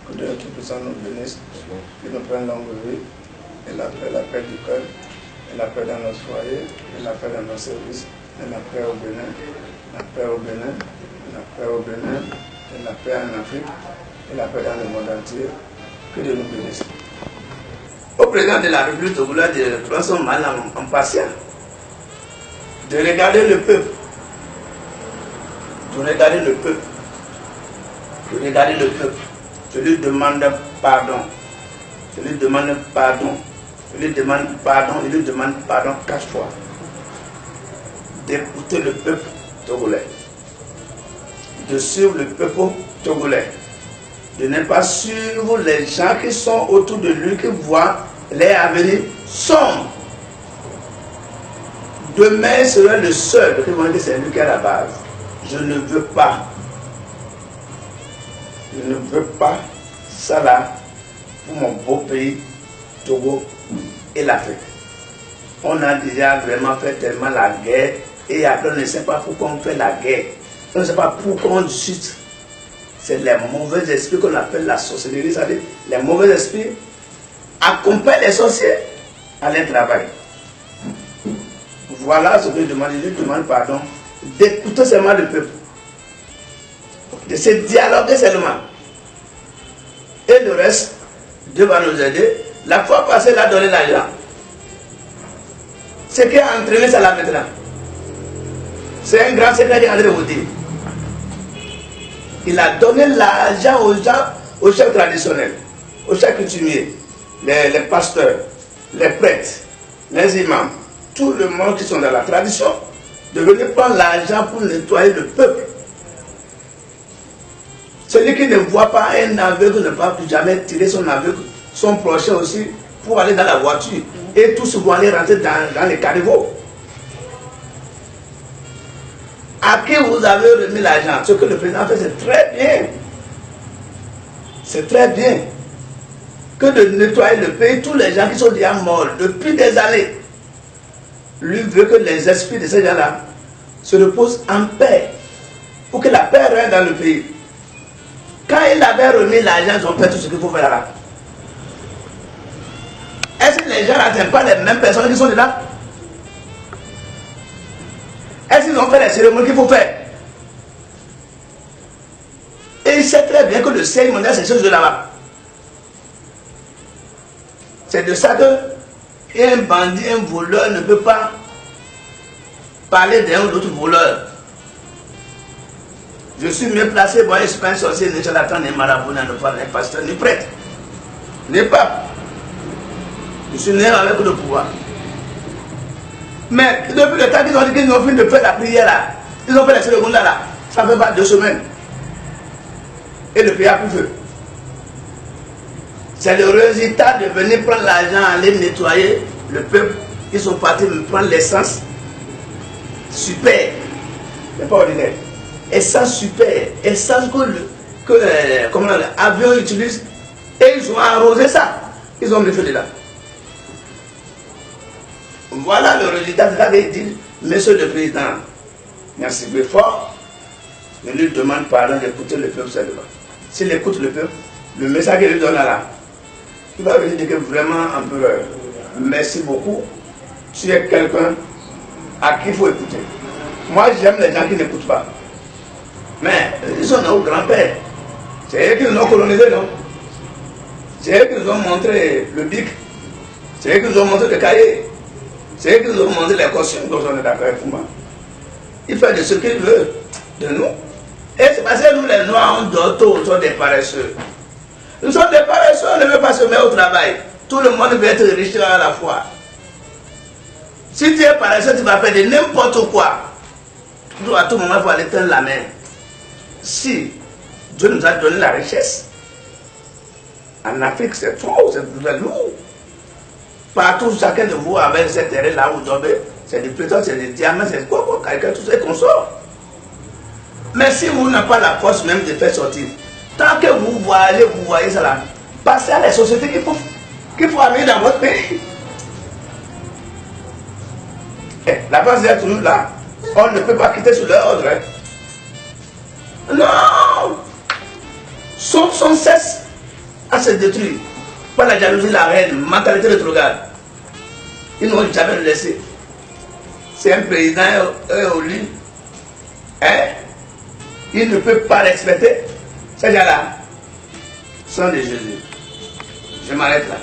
Que Dieu Tout-Puissant nous bénisse, qu'il nous prenne longue vie, et la paix du cœur, et la paix dans nos foyers, et la paix dans nos services, et la paix au Bénin, la paix au Bénin, la paix au Bénin, et la paix en Afrique, et la paix dans le monde entier. Que Dieu nous bénisse. Au président de la République togolaise de prendre son mal en patient, de regarder le peuple, de regarder le peuple, de regarder le peuple. Je lui demande pardon. Je lui demande pardon. Je lui demande pardon. Je lui demande pardon 4 fois. D'écouter le peuple togolais. De suivre le peuple togolais. De ne pas suivre les gens qui sont autour de lui, qui voient les avenirs sombres. Demain sera le seul qui va dire c'est lui qui est à la base. Je ne veux pas. Je ne veux pas ça là pour mon beau pays, Togo et l'Afrique. On a déjà vraiment fait tellement la guerre et après on ne sait pas pourquoi on fait la guerre. On ne sait pas pourquoi on discute. C'est les mauvais esprits qu'on appelle la sorcellerie. C'est-à-dire les mauvais esprits accompagnent les sorciers à leur travail. Voilà ce que je demande. Je lui demande pardon d'écouter seulement le peuple. De se dialoguer seulement. Et le reste, Dieu va nous aider. La fois passée, il a donné l'argent. Ce qui a entraîné ça là maintenant. C'est un grand secret qui est en train de vous dire. Il a donné l'argent aux gens, aux chefs traditionnels, aux chefs coutumiers, les pasteurs, les prêtres, les imams, tout le monde qui sont dans la tradition, de venir prendre l'argent pour nettoyer le peuple. Celui qui ne voit pas un aveugle ne va plus jamais tirer son aveugle, son prochain aussi, pour aller dans la voiture. Et tous vont aller rentrer dans les caniveaux. À qui vous avez remis l'argent? Ce que le président fait, c'est très bien. C'est très bien. Que de nettoyer le pays, tous les gens qui sont déjà morts depuis des années. Lui veut que les esprits de ces gens-là se reposent en paix. Pour que la paix règne dans le pays. Quand il avait remis l'argent, ils ont fait tout ce qu'il faut faire là. Est-ce que les gens n'attendent pas les mêmes personnes qui sont là? Est-ce qu'ils ont fait les cérémonies qu'il faut faire? Et il sait très bien que le cérémonial, c'est ce jeu-là. C'est de ça que un bandit, un voleur ne peut pas parler d'un ou d'autre voleur. Je suis mieux placé, moi je ne suis pas un sorcier, ni charlatan, ni marabout, ni pasteur, ni prêtre, ni pape. Je suis né avec le pouvoir. Mais depuis le temps qu'ils ont dit qu'ils ont fini de faire la prière là, ils ont fait la cérémonie là, ça fait pas 2 semaines. Et le pays a pris feu. C'est le résultat de venir prendre l'argent, aller nettoyer le peuple. Ils sont partis me prendre l'essence. Super. Mais pas ordinaire. Essence super. Essence que l'avion utilise. Et ils ont arrosé ça. Ils ont mis feu dedans. Voilà le résultat de ça qu'il dit, monsieur le président, merci fort. Je lui demande pardon d'écouter le peuple seulement. S'il écoute le peuple, le message qu'il lui donne là, il va venir dire que vraiment, empereur, merci beaucoup. Tu es quelqu'un à qui il faut écouter. Moi, j'aime les gens qui n'écoutent pas. Mais ils sont nos grands-pères. C'est eux qui nous ont colonisés, non? C'est eux qui nous ont montré le bic. C'est eux qui nous ont montré le cahier. C'est eux qui nous ont montré les costumes, donc on est d'accord avec moi. Il fait de ce qu'il veut de nous. Et c'est parce que nous, les Noirs, on dort tôt, nous sommes des paresseux. Nous sommes des paresseux, on ne veut pas se mettre au travail. Tout le monde veut être riche à la fois. Si tu es paresseux, tu vas faire de n'importe quoi. À tout moment, il faut aller tendre la main. Si Dieu nous a donné la richesse, en Afrique, c'est trop, c'est lourd. Partout, chacun de vous avec cette terre-là où vous tombez, c'est du pétrole, c'est des diamants, c'est quoi, quelqu'un, tout ça qu'on sort. Mais si vous n'avez pas la force même de faire sortir, tant que vous voyez ça là, passez à la société qu'il faut amener dans votre pays. Et la base est toujours là. On ne peut pas quitter sous leur ordre. Hein. Non! Sauf sans cesse. à se détruire par la jalousie, la haine, mentalité rétrograde. Ils n'ont jamais le laissé. C'est un président au lit. Hein? Il ne peut pas respecter. Ces gens-là sont des Jésus. Je m'arrête là.